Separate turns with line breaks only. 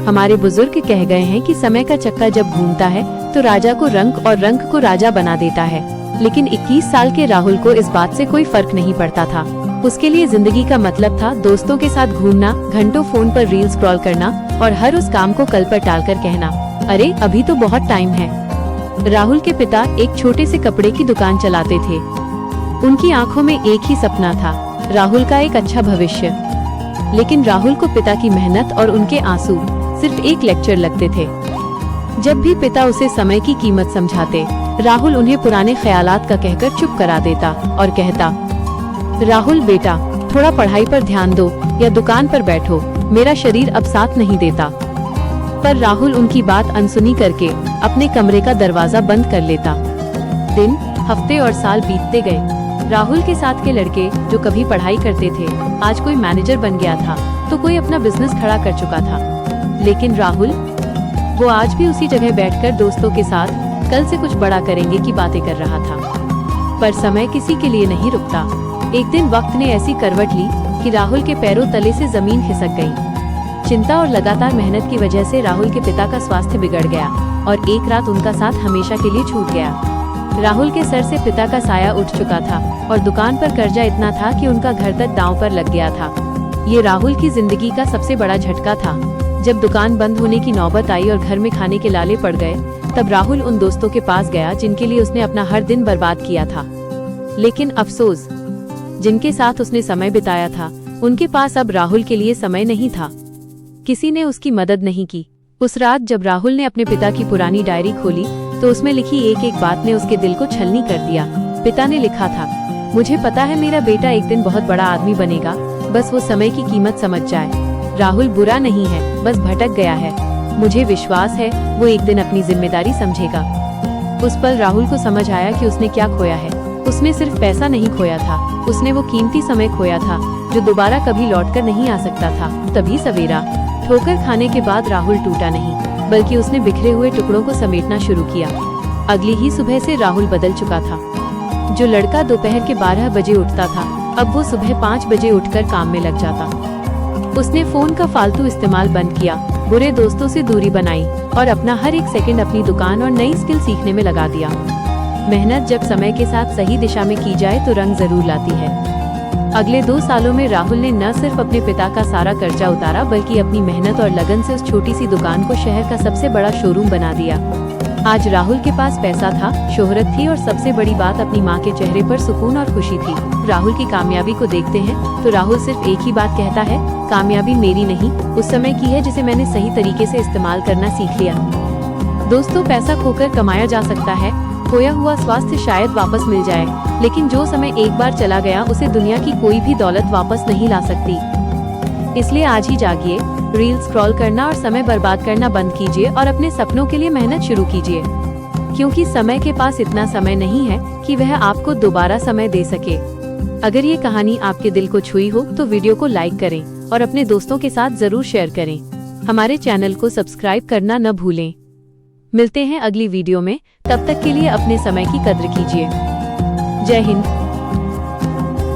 हमारे बुजुर्ग कह गए हैं कि समय का चक्का जब घूमता है तो राजा को रंक और रंक को राजा बना देता है। लेकिन 21 साल के राहुल को इस बात से कोई फर्क नहीं पड़ता था। उसके लिए जिंदगी का मतलब था दोस्तों के साथ घूमना, घंटों फोन पर रील स्क्रॉल करना और हर उस काम को कल पर टालकर कहना, अरे अभी तो बहुत टाइम है। राहुल के पिता एक छोटे से कपड़े की दुकान चलाते थे। उनकी आंखों में एक ही सपना था, राहुल का एक अच्छा भविष्य। लेकिन राहुल को पिता की मेहनत और उनके आंसू सिर्फ एक लेक्चर लगते थे। जब भी पिता उसे समय की कीमत समझाते, राहुल उन्हें पुराने ख्यालात का कहकर चुप करा देता और कहता, राहुल बेटा, थोड़ा पढ़ाई पर ध्यान दो या दुकान पर बैठो, मेरा शरीर अब साथ नहीं देता। पर राहुल उनकी बात अनसुनी करके अपने कमरे का दरवाजा बंद कर लेता। दिन, हफ्ते और साल बीतते गए। राहुल के साथ के लड़के जो कभी पढ़ाई करते थे, आज कोई मैनेजर बन गया था तो कोई अपना बिजनेस खड़ा कर चुका था। लेकिन राहुल, वो आज भी उसी जगह बैठकर दोस्तों के साथ कल से कुछ बड़ा करेंगे की बातें कर रहा था। पर समय किसी के लिए नहीं रुकता। एक दिन वक्त ने ऐसी करवट ली कि राहुल के पैरों तले से जमीन खिसक गई। चिंता और लगातार मेहनत की वजह से राहुल के पिता का स्वास्थ्य बिगड़ गया और एक रात उनका साथ हमेशा के लिए छूट गया। राहुल के सर से पिता का साया उठ चुका था और दुकान पर कर्जा इतना था कि उनका घर तक दांव पर लग गया था। ये राहुल की जिंदगी का सबसे बड़ा झटका था। जब दुकान बंद होने की नौबत आई और घर में खाने के लाले पड़ गए, तब राहुल उन दोस्तों के पास गया जिनके लिए उसने अपना हर दिन बर्बाद किया था। लेकिन अफसोस, जिनके साथ उसने समय बिताया था, उनके पास अब राहुल के लिए समय नहीं था। किसी ने उसकी मदद नहीं की। उस रात जब राहुल ने अपने पिता की पुरानी डायरी खोली तो उसमें लिखी एक एक बात ने उसके दिल को छलनी कर दिया। पिता ने लिखा था, मुझे पता है मेरा बेटा एक दिन बहुत बड़ा आदमी बनेगा, बस वो समय की कीमत समझ जाए। राहुल बुरा नहीं है, बस भटक गया है। मुझे विश्वास है वो एक दिन अपनी जिम्मेदारी समझेगा। उस पल राहुल को समझ आया कि उसने क्या खोया है। उसने सिर्फ पैसा नहीं खोया था, उसने वो कीमती समय खोया था जो दोबारा कभी लौटकर नहीं आ सकता था। तभी सवेरा, ठोकर खाने के बाद राहुल टूटा नहीं, बल्कि उसने बिखरे हुए टुकड़ों को समेटना शुरू किया। अगली ही सुबह से राहुल बदल चुका था। जो लड़का दोपहर के 12 बजे उठता था, अब वो सुबह 5 बजे उठकर काम में लग जाता। उसने फोन का फालतू इस्तेमाल बंद किया, बुरे दोस्तों से दूरी बनाई और अपना हर एक सेकंड अपनी दुकान और नई स्किल सीखने में लगा दिया। मेहनत जब समय के साथ सही दिशा में की जाए तो रंग जरूर लाती है। अगले 2 सालों में राहुल ने न सिर्फ अपने पिता का सारा कर्जा उतारा, बल्कि अपनी मेहनत और लगन से उस छोटी सी दुकान को शहर का सबसे बड़ा शोरूम बना दिया। आज राहुल के पास पैसा था, शोहरत थी और सबसे बड़ी बात, अपनी माँ के चेहरे पर सुकून और खुशी थी। राहुल की कामयाबी को देखते हैं तो राहुल सिर्फ एक ही बात कहता है, कामयाबी मेरी नहीं, उस समय की है जिसे मैंने सही तरीके से इस्तेमाल करना सीख लिया। दोस्तों, पैसा खोकर कमाया जा सकता है, खोया हुआ स्वास्थ्य शायद वापस मिल जाए, लेकिन जो समय एक बार चला गया उसे दुनिया की कोई भी दौलत वापस नहीं ला सकती। इसलिए आज ही जागिए, रील स्क्रॉल करना और समय बर्बाद करना बंद कीजिए और अपने सपनों के लिए मेहनत शुरू कीजिए। क्योंकि समय के पास इतना समय नहीं है कि वह आपको दोबारा समय दे सके। अगर ये कहानी आपके दिल को छुई हो तो वीडियो को लाइक करें और अपने दोस्तों के साथ जरूर शेयर करें। हमारे चैनल को सब्सक्राइब करना न भूलें। मिलते हैं अगली वीडियो में, तब तक के लिए अपने समय की कद्र कीजिए। जय हिंद।